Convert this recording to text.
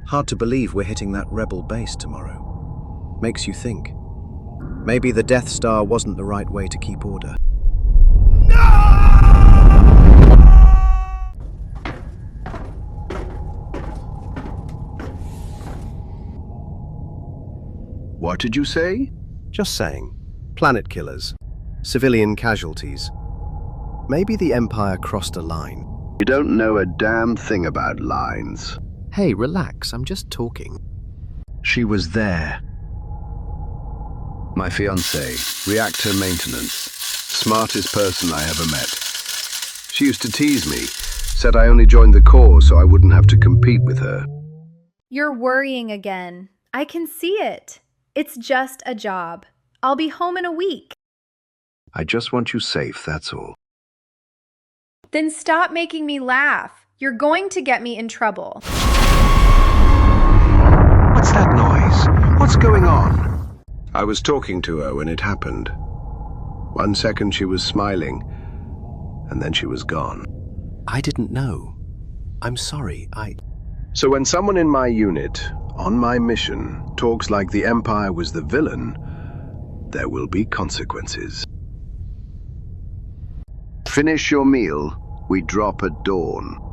Hard to believe we're hitting that rebel base tomorrow. Makes you think. Maybe the Death Star wasn't the right way to keep order. What did you say? Just saying. Planet killers. Civilian casualties. Maybe the Empire crossed a line. You don't know a damn thing about lines. Hey, relax, I'm just talking. She was there. My fiancée, reactor maintenance. Smartest person I ever met. She used to tease me, said I only joined the Corps so I wouldn't have to compete with her. You're worrying again. I can see it. It's just a job. I'll be home in a week. I just want you safe, that's all. Then stop making me laugh. You're going to get me in trouble. What's that noise? What's going on? I was talking to her when it happened. 1 second she was smiling, and then she was gone. I didn't know. I'm sorry, So when someone in my unit, on my mission, talks like the Empire was the villain, there will be consequences. Finish your meal. We drop at dawn.